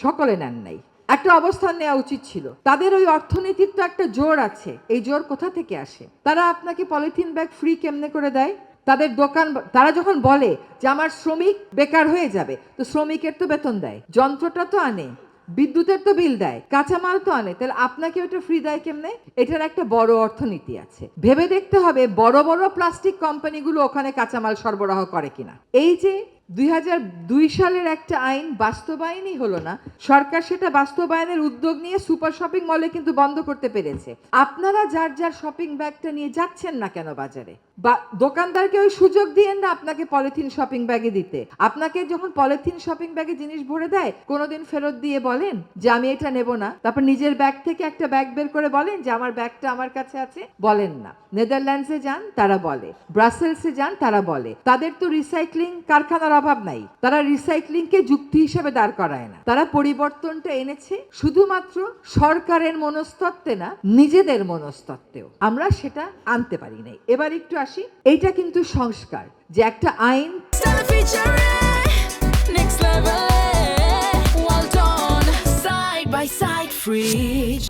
সকলে নেন নাই। একটা অবস্থান নেওয়া উচিত ছিল। তাদের ওই অর্থনীতির তো একটা জোর আছে। এই জোর কোথা থেকে আসে? তারা আপনাকে পলিথিন ব্যাগ ফ্রি কেমনে করে দেয়? তাদের দোকান, তারা যখন বলে যে আমার শ্রমিক বেকার হয়ে যাবে, তো শ্রমিকের তো বেতন দেয়, যন্ত্রটা তো আনে, বিদ্যুতের তো বিল দেয়, কাঁচামাল তো আনে, তাহলে আপনাকে ওটা ফ্রি দেয় কেমনে? এটার একটা বড় অর্থনীতি আছে। ভেবে দেখতে হবে বড় বড় প্লাস্টিক কোম্পানিগুলো ওখানে কাঁচামাল সরবরাহ করে কিনা। এই যে 2002 সালের একটা আইন বাস্তবায়নই হলো না, সরকার সেটা বাস্তবায়নের উদ্যোগ নিয়ে সুপার শপিং মলে কিন্তু বন্ধ করতে পেরেছে। আপনারা যার যার শপিং ব্যাগটা নিয়ে যাচ্ছেন না কেন বাজারে? বা দোকানদারকে ওই সুযোগ দিয়েন না আপনাকে পলিথিন শপিং ব্যাগে দিতে। আপনাকে যখন পলিথিন শপিং ব্যাগে জিনিস ভরে দেয়, কোনোদিন ফেরত দিয়ে বলেন যে আমি এটা নেব না, তারপর নিজের ব্যাগ থেকে একটা ব্যাগ বের করে বলেন যে আমার ব্যাগটা আমার কাছে আছে? বলেন না। নেদারল্যান্ডসে যান, তারা বলে। ব্রাসেলসে যান, তারা বলে। তাদের তো রিসাইক্লিং কারখানার অভাব নাই, তারা রিসাইক্লিংকে যুক্তি হিসেবে দাঁড় করায় না। তারা পরিবর্তনটা এনেছে শুধুমাত্র সরকারের মনস্তত্ত্বে না, নিজেদের মনস্তত্ত্বেও। আমরা সেটা আনতে পারি নাই। এবার একটু আসি, এইটা কিন্তু সংস্কার, যে একটা আইন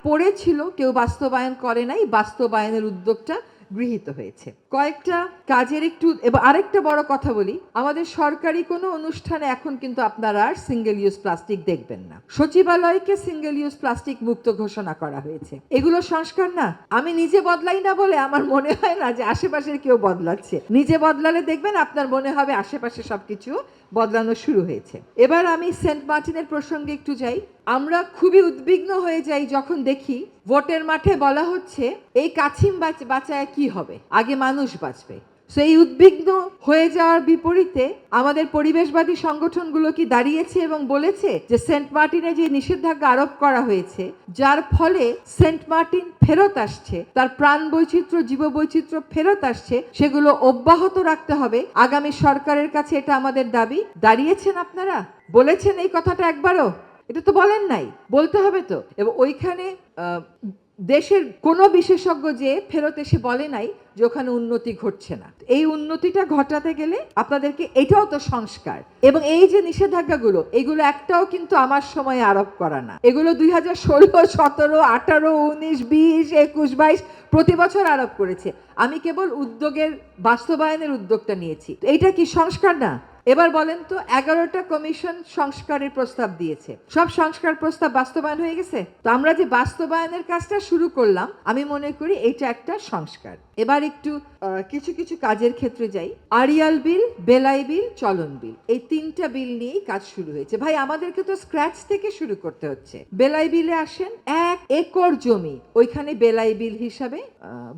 পড়েছিল, কেউ বাস্তবায়ন করে নাই, বাস্তবায়নের উদ্যোগটা গৃহীত হয়েছে। কয়েকটা কাজের একটু, এবার আরেকটা বড় কথা বলি, আমাদের সরকারি কোনো অনুষ্ঠানে এখন কিন্তু আপনারা আর সিঙ্গেল ইউজ প্লাস্টিক দেখবেন না। সচিবালয়কে সিঙ্গেল ইউজ প্লাস্টিক মুক্ত ঘোষণা করা হয়েছে। এগুলো সংস্কার না? আমি নিজে বদলাই না বলে আমার মনে হয় না যে আশেপাশের কেউ বদলাচ্ছে। নিজে বদলালে দেখবেন আপনার মনে হবে আশেপাশে সবকিছু বদলানো শুরু হয়েছে। এবার আমি সেন্ট মার্টিনের প্রসঙ্গে একটু যাই। আমরা খুবই উদ্বিগ্ন হয়ে যাই যখন দেখি ভোটের মাঠে বলা হচ্ছে এই কাছিম বাঁচায় কি হবে, আগে মানুষ বাঁচবে। সেই উদ্বিগ্ন হয়ে যাওয়ার বিপরীতে আমাদের পরিবেশবাদী সংগঠনগুলো কি দাঁড়িয়েছে এবং বলেছে যে সেন্ট মার্টিনে যে নিষেধাজ্ঞা আরোপ করা হয়েছে, যার ফলে সেন্ট মার্টিন ফেরত আসছে, তার প্রাণ বৈচিত্র্য, জীববৈচিত্র্য ফেরত আসছে, সেগুলো অব্যাহত রাখতে হবে। আগামী সরকারের কাছে এটা আমাদের দাবি। দাঁড়িয়েছেন আপনারা? বলেছেন এই কথাটা একবারও? এটা তো বলেন নাই, বলতে হবে তো। এবং ওইখানে দেশের কোনো বিশেষজ্ঞ যে ফেরত এসে বলে নাই যে ওখানে উন্নতি ঘটছে না। এই উন্নতিটা ঘটাতে গেলে আপনাদেরকে, এটাও তো সংস্কার। এবং এই যে নিষেধাজ্ঞাগুলো, এগুলো একটাও কিন্তু আমার সময় আরোপ করা না। এগুলো 2016, 17, 18, 19, 20, 21, 22 প্রতি বছর আরোপ করেছে। আমি কেবল উদ্যোগের বাস্তবায়নের উদ্যোগটা নিয়েছি। এইটা কি সংস্কার না? এবার বলেন তো, 11টা কমিশন সংস্কারের প্রস্তাব দিয়েছে, সব সংস্কার প্রস্তাব বাস্তবায়ন হয়ে গেছে? তো আমরা যে বাস্তবায়নের কাজটা শুরু করলাম, আমি মনে করি এটা একটা সংস্কার। এবার একটু কিছু কিছু কাজের ক্ষেত্রে যাই। আড়িয়াল বিল, বেলাই বিল, চলন বিল, এই 3টা বিল নিয়েই কাজ শুরু হয়েছে। ভাই, আমাদেরকে তো স্ক্র্যাচ থেকে শুরু করতে হচ্ছে। বেলাই বিলে আসেন, 1 একর জমি ওইখানে বেলাই বিল হিসাবে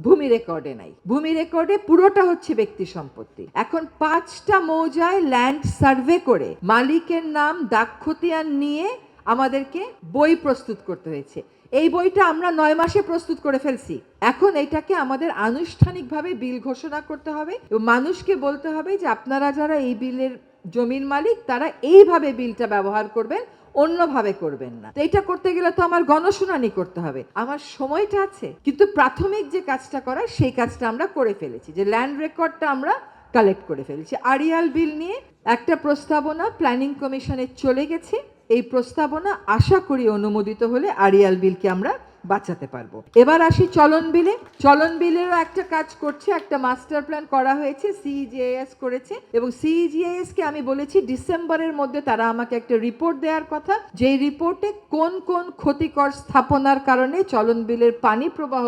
ভূমি রেকর্ডে নাই। ভূমি রেকর্ডে পুরোটা হচ্ছে ব্যক্তি সম্পত্তি। এখন 5টা মৌজায় ল্যান্ড সার্ভে করে মালিকের নাম দাক্ষতিয়ান নিয়ে আমাদেরকে বই প্রস্তুত করতে হয়েছে। এই বইটা আমরা 9 মাসে প্রস্তুত করে ফেলছি। এখন এটাকে আমাদের আনুষ্ঠানিকভাবে বিল ঘোষণা করতে হবে এবং মানুষকে বলতে হবে যে আপনারা যারা এই বিলের জমির মালিক, তারা এইভাবে বিলটা ব্যবহার করবেন, অন্যভাবে করবেন না। তো এটা করতে গেলে তো আমার গণশুনানি করতে হবে। আমার সময়টা আছে, কিন্তু প্রাথমিক যে কাজটা করার সেই কাজটা আমরা করে ফেলেছি, যে ল্যান্ড রেকর্ডটা আমরা কালেক্ট করে ফেলেছি। আড়িয়াল বিল নিয়ে একটা প্রস্তাবনা প্ল্যানিং কমিশনে চলে গেছে। এই প্রস্তাবনা আশা করি অনুমোদিত হলে আড়িয়াল বিলকে আমরা বাঁচাতে পারবো। এবার আসি চলন বিলে। চলন বিলেরও একটা কাজ করছে, একটা মাস্টার প্ল্যান করা হয়েছে, সিইজিএস করেছে এবং সিইজিএস কে আমি বলেছি ডিসেম্বরের মধ্যে তারা আমাকে একটা রিপোর্ট দেওয়ার কথা, যেই রিপোর্টে কোন কোন ক্ষতিকর স্থাপনার কারণে চলন বিলের পানি প্রবাহ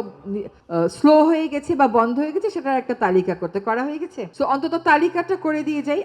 স্লো হয়ে গেছে বা বন্ধ হয়ে গেছে, সেটার একটা তালিকা করতে করা হয়ে গেছে। সো অন্তত তালিকাটা করে দিয়ে যাই।